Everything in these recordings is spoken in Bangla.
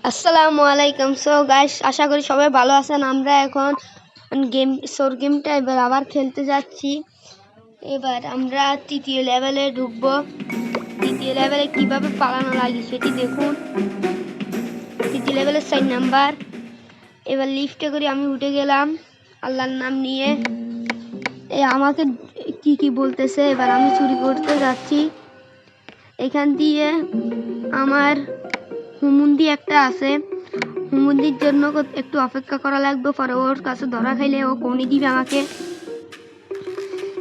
আসসালামু আলাইকুম। সো গাইস, আশা করি সবাই ভালো আছেন। আমরা এখন গেমটা এবার আবার খেলতে যাচ্ছি। এবার আমরা তৃতীয় লেভেলে ঢুকবো। তৃতীয় লেভেলে কিভাবে পালানো লাগে সেটি দেখুন। তৃতীয় লেভেলের 4 নাম্বার। এবার লিফটে করে আমি উঠে গেলাম আল্লাহর নাম নিয়ে। আমাকে কি বলতেছে, এবার আমি চুরি করতে যাচ্ছি। এখান দিয়ে আমার হুমুন্দি একটা আছে, হুমুন্দির জন্য একটু অপেক্ষা করা লাগবে। পরে ওর কাছে ধরা খাইলে ও কোনি দিবে আমাকে।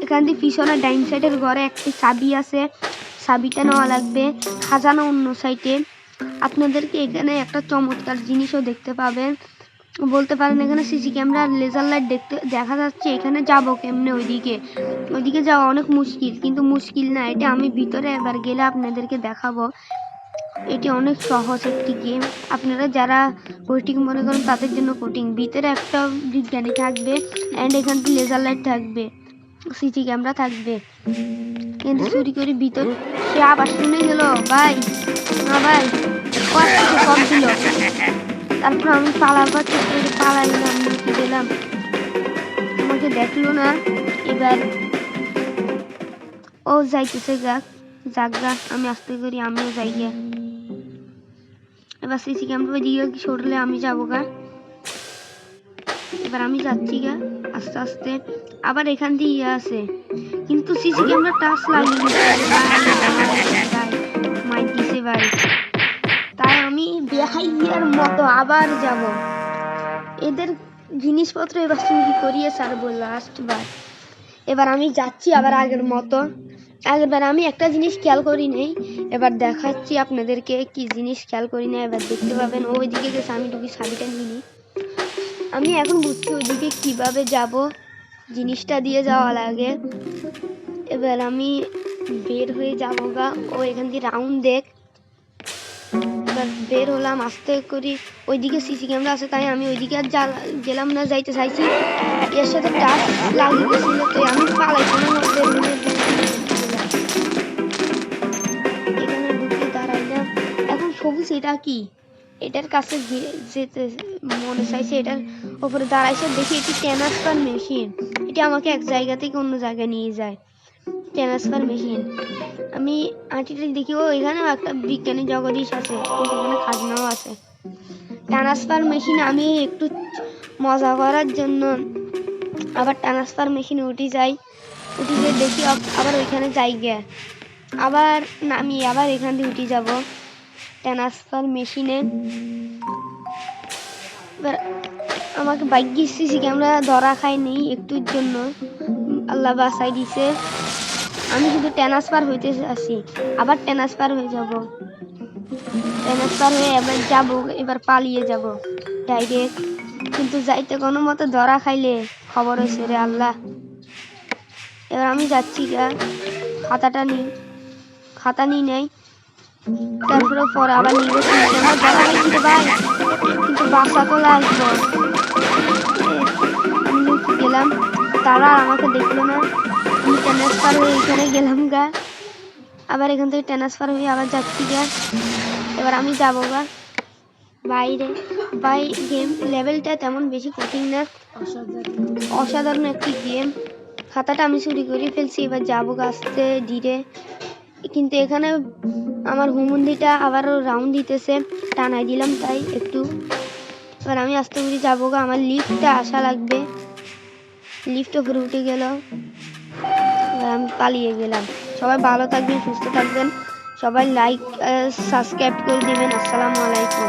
এখান দিয়ে পিছনে ডাইন সাইডের ঘরে একটি চাবি আছে, চাবিটা নেওয়া লাগবে। খাজানা অন্য সাইডে। আপনাদেরকে এখানে একটা চমৎকার জিনিসও দেখতে পাবেন, বলতে পারেন এখানে সিসি ক্যামেরা লেজার লাইট দেখা যাচ্ছে। এখানে যাবো কেমনে? ওইদিকে যাওয়া অনেক মুশকিল, কিন্তু মুশকিল না, এটা আমি ভিতরে এবার গেলে আপনাদেরকে দেখাবো। এটি অনেক সহজ একটি গেম। আপনারা যারা কঠিন মনে করেন তাদের জন্য কঠিন। ভিতরে একটা বিজ্ঞানী থাকবে অ্যান্ড এখান থেকে লেজার লাইট থাকবে, সিসি ক্যামেরা থাকবে। কিন্তু চুরি করে ভিতর সে আবার শুনে গেল ভাই, না ভাই কম ছিল। তারপর আমি পালাবার চেষ্টা করে পালাইলাম, মুখে গেলাম, আমাকে দেখলো না। এবার ও যাইতেছে যাক, আমি আস্তে করি, আমিও যাই গা। এবার সিসি ক্যামেরা দিকে সরলে আমি যাবো গা। এবার আমি যাচ্ছি গা আস্তে আস্তে। আবার এখান দিয়ে আছে, কিন্তু সিসি ক্যামেরা টাচ লাগিয়ে মাইক দিছে ভাই। তাই আমি বেহাইয়ার মতো আবার যাব। এদের জিনিসপত্র এবার চুরি করিয়ে ছাড়বো লাস্ট বার। এবার আমি যাচ্ছি আবার আগের মতো। আগেরবার আমি একটা জিনিস খেয়াল করি নেই, এবার দেখাচ্ছি আপনাদেরকে কি জিনিস খেয়াল করি না। এবার দেখতে পাবেন ওইদিকে গেছে, আমি ঢুকি চাবিটা নিই। আমি এখন বুঝছি ওইদিকে কিভাবে যাব, জিনিসটা দিয়ে যাওয়া লাগে। এবার আমি বের হয়ে যাবো গা। ও এখান দিয়ে রাউন্ড দেখ। এবার বের হলাম আস্তে করি। ওইদিকে সিসি ক্যামেরা আছে, তাই আমি ওইদিকে আর গেলাম না, যাইতে চাইছি। এর সাথে টাচ লাগিয়ে গেছিল, তো আমি পালাইছিলাম। এখানে ঢুকে দাঁড়াইলাম। এখন সবুজ এটা কি? এটার কাছে যেতে মনে চাইছে, এটার উপরে দাঁড়াইছে। দেখি এটি ট্রান্সফার মেশিন। এটা আমাকে এক জায়গা থেকে অন্য জায়গায় নিয়ে যায়, ট্রান্সফার মেশিন। আমি আঁটিটা দেখি, ও এখানেও একটা বিজ্ঞানী জগদীশ আছে, কিন্তু এখানে খাজনাও আছে। ট্রান্সফার মেশিন আমি একটু মজা করার জন্য আবার ট্রান্সফার মেশিনে উঠে যাই দেখি আবার ওইখানে যাই গে। আবার নামি আবার এখান দিয়ে উঠে যাব ট্রান্সফার মেশিনে। এবার আমাকে ভাগ্যি সিসি ক্যামেরা ধরা খায়নি একটুর জন্য, আল্লাহ বাঁচাই দিছে। আমি শুধু ট্রান্সফার হইতে আসি, আবার ট্রান্সফার হয়ে যাব। ট্রান্সফার হয়ে এবার যাব, এবার পালিয়ে যাব ডাইরেক্ট। কিন্তু যাইতে কোনো মতো ধরা খাইলে খবর হয়েছে রে আল্লাহ। এবার আমি যাচ্ছি গা, খাতা নিই নাই। তারপরে পরে আবার নিবে ধরা খাইছি রে ভাই, কিন্তু বাসা তো লাগবে। আমি লুকিয়ে গেলাম, তারা আমাকে দেখলো না। আমি ট্রান্সফার হয়ে এখানে গেলাম গা। আবার এখান থেকে ট্রান্সফার হয়ে আবার যাচ্ছি গা। এবার আমি যাবো গা বাইরে। গেম লেভেলটা তেমন বেশি কঠিন না, অসাধারণ একটি গেম। খাতাটা আমি চুরি করে ফেলছি, এবার যাবো গা আস্তে ধীরে। কিন্তু এখানে আমার হুমুন্দিটা আবারও রাউন্ড দিতেছে, টানাই দিলাম তাই একটু। এবার আমি আস্তে করে যাবো গা, আমার লিফটটা আসা লাগবে। লিফট উপরে উঠে গেল, এবার আমি পালিয়ে গেলাম। সবাই ভালো থাকবেন, সুস্থ থাকবেন, সবাই লাইক সাবস্ক্রাইব করে দেবেন। আসসালামু আলাইকুম।